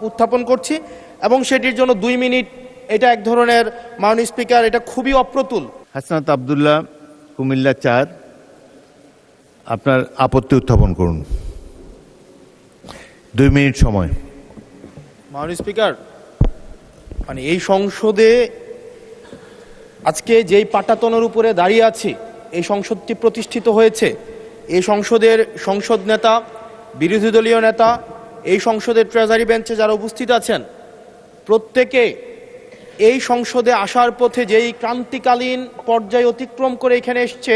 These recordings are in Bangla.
উত্থাপন করছি এবং সেটির জন্য 2 মিনিট এটা এক ধরনের মাননীয় স্পিকার এটা খুবই অপ্রতুল। হাসনাত আব্দুল্লাহ, কুমিল্লা 4, আপনার আপত্তি উত্থাপন করুন। 2 মিনিট সময়। মাননীয় স্পিকার, মানে এই সংসদে আজকে যেই পাটাতনের উপরে দাঁড়িয়ে আছি, এই সংসদটি প্রতিষ্ঠিত হয়েছে, এই সংসদের সংসদ নেতা, বিরোধী দলীয় নেতা, এই সংসদের ট্রেজারি বেঞ্চে যারা উপস্থিত আছেন, প্রত্যেকে এই সংসদে আসার পথে যেই ক্রান্তিকালীন পর্যায় অতিক্রম করে এখানে এসছে,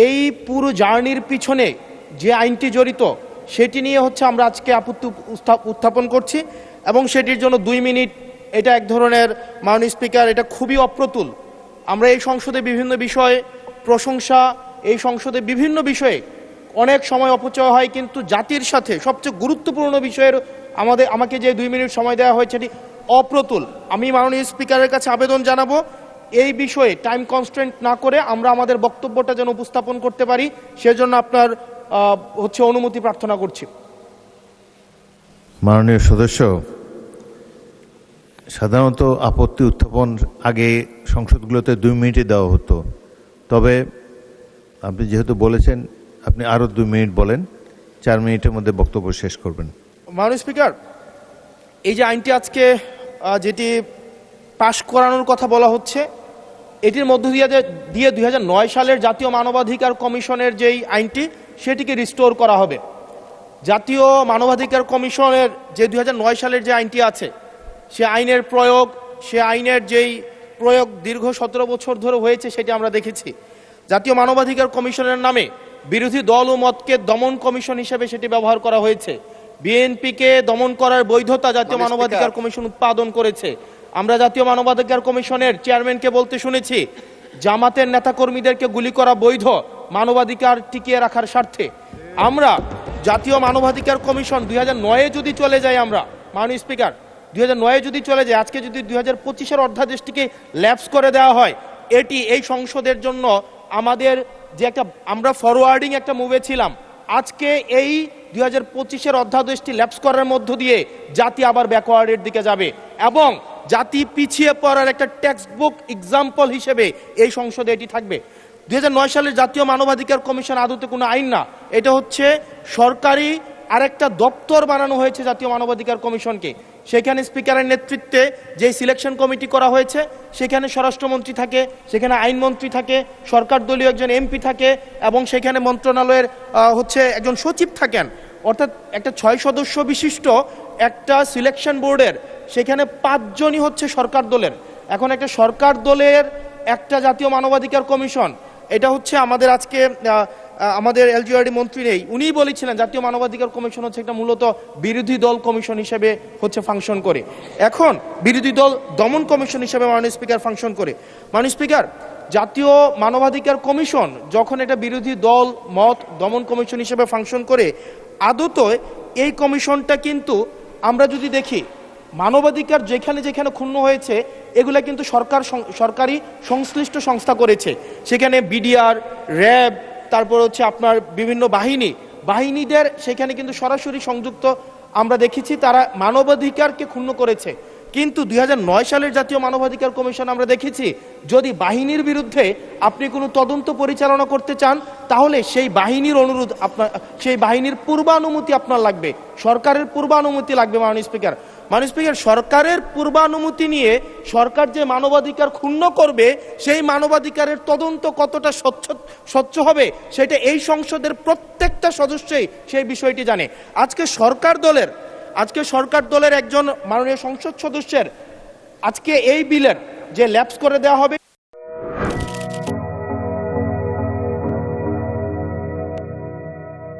এই পুরো জার্নির পিছনে যে আইনটি জড়িত সেটি নিয়ে হচ্ছে আমরা আজকে আপত্তি উত্থাপন করছি এবং সেটির জন্য 2 মিনিট এটা এক ধরনের মাননীয় স্পিকার এটা খুবই অপ্রতুল। আমরা এই সংসদে বিভিন্ন বিষয়ে প্রশংসা, এই সংসদে বিভিন্ন বিষয়ে অনেক সময় অপচয় হয়, কিন্তু জাতির সাথে সবচেয়ে গুরুত্বপূর্ণ বিষয়ের আমাকে যে 2 মিনিট সময় দেওয়া হয়েছে এটি অপ্রতুল। আমি মাননীয় স্পিকারের কাছে আবেদন জানাবো এই বিষয়ে টাইম কনস্ট্রেন্ট না করে আমরা আমাদের বক্তব্যটা যেন উপস্থাপন করতে পারি, সেজন্য আপনার অনুমতি প্রার্থনা করছি। মাননীয় সদস্য, সাধারণত আপত্তি উত্থাপন আগে সংসদগুলোতে 2 মিনিটে দেওয়া হতো, তবে আপনি যেহেতু বলেছেন আপনি আরও 2 মিনিট বলেন, 4 মিনিটের মধ্যে বক্তব্য শেষ করবেন। মাননীয় স্পিকার, এই যে আইনটি আজকে যেটি পাশ করানোর কথা বলা হচ্ছে, এটির মধ্য দিয়ে 2009 সালের জাতীয় মানবাধিকার কমিশনের যেই আইনটি সেটিকে রিস্টোর করা হবে। জাতীয় মানবাধিকার কমিশনের যে 2009 সালের যে আইনটি আছে, সে আইনের প্রয়োগ, সে আইনের যেই প্রয়োগ দীর্ঘ 17 বছর ধরে হয়েছে সেটি আমরা দেখেছি। জাতীয় মানবাধিকার কমিশনের নামে বিরোধী দল ও মতকে দমন কমিশন হিসেবে সেটি ব্যবহার করা হয়েছে। বিএনপিকে দমন করার বৈধতা জাতীয় মানবাধিকার কমিশন উৎপাদন করেছে। আমরা জাতীয় মানবাধিকার কমিশনের চেয়ারম্যানকে বলতে শুনেছি জামাতের নেতাকর্মীদেরকে গুলি করা বৈধ মানবাধিকার টিকিয়ে রাখার স্বার্থে। আমরা জাতীয় মানবাধিকার কমিশন 2009-এ যদি চলে যাই, আমরা মাননীয় স্পিকার 2009-এ যদি চলে যায়, আজকে যদি 2025-এর অধ্যাদেশটিকে ল্যাপস করে দেওয়া হয়, এটি এই সংসদের জন্য আমাদের যে আমরা ফরওয়ার্ডিং একটা মুভে ছিলাম, আজকে এই 2025-এর অধ্যাদেশটি ল্যাপস করার মধ্য দিয়ে জাতি আবার ব্যাকওয়ার্ডের দিকে যাবে এবং জাতি পিছিয়ে পড়ার একটা টেক্সট বুক এক্সাম্পল হিসেবে এই সংসদে এটি থাকবে। 2009 সালের জাতীয় মানবাধিকার কমিশন আদতে কোনো আইন না, এটা হচ্ছে সরকারি আরেকটা দপ্তর বানানো হয়েছে জাতীয় মানবাধিকার কমিশনকে। সেখানে স্পিকারের নেতৃত্বে যে সিলেকশন কমিটি করা হয়েছে, সেখানে স্বরাষ্ট্রমন্ত্রী থাকে, সেখানে আইনমন্ত্রী থাকে, সরকার দলীয় একজন এমপি থাকে এবং সেখানে মন্ত্রণালয়ের একজন সচিব থাকেন। অর্থাৎ একটা 6 সদস্য বিশিষ্ট একটা সিলেকশন বোর্ডের সেখানে 5 জনই হচ্ছে সরকার দলের। এখন একটা সরকার দলের একটা জাতীয় মানবাধিকার কমিশন, এটা হচ্ছে আমাদের আজকে আমাদের এলজিআরডি মন্ত্রী নেই, উনিই বলেছিলেন জাতীয় মানবাধিকার কমিশন হচ্ছে একটা মূলত বিরোধী দল কমিশন হিসেবে ফাংশন করে। এখন বিরোধী দল দমন কমিশন হিসেবে মাননীয় স্পিকার ফাংশন করে। মাননীয় স্পিকার, জাতীয় মানবাধিকার কমিশন যখন এটা বিরোধী দল মত দমন কমিশন হিসেবে ফাংশন করে, আদত এই কমিশনটা কিন্তু আমরা যদি দেখি মানবাধিকার যেখানে যেখানে ক্ষুণ্ণ হয়েছে এগুলা কিন্তু সরকারি সংশ্লিষ্ট সংস্থা করেছে। সেখানে বিডিআর, র্যাব, তারপর আপনার বিভিন্ন বাহিনীদের সেখানে কিন্তু সরাসরি সংযুক্ত আমরা দেখেছি, তারা মানবাধিকারকে ক্ষুণ্ণ করেছে। কিন্তু 2009 সালের জাতীয় মানবাধিকার কমিশন আমরা দেখেছি যদি বাহিনীর বিরুদ্ধে আপনি কোনো তদন্ত পরিচালনা করতে চান, তাহলে সেই বাহিনীর অনুরোধ সেই বাহিনীর পূর্বানুমতি আপনার লাগবে, সরকারের পূর্বানুমতি লাগবে। মাননীয় স্পিকার, সরকারের পূর্বানুমতি নিয়ে সরকার যে মানবাধিকার ক্ষুণ্ণ করবে সেই মানবাধিকারের তদন্ত কতটা স্বচ্ছ হবে সেটা এই সংসদের প্রত্যেকটা সদস্যই সেই বিষয়টি জানে। আজকে সরকার দলের একজন মাননীয় সংসদ সদস্যের আজকে এই বিলের যে ল্যাপস করে দেওয়া হবে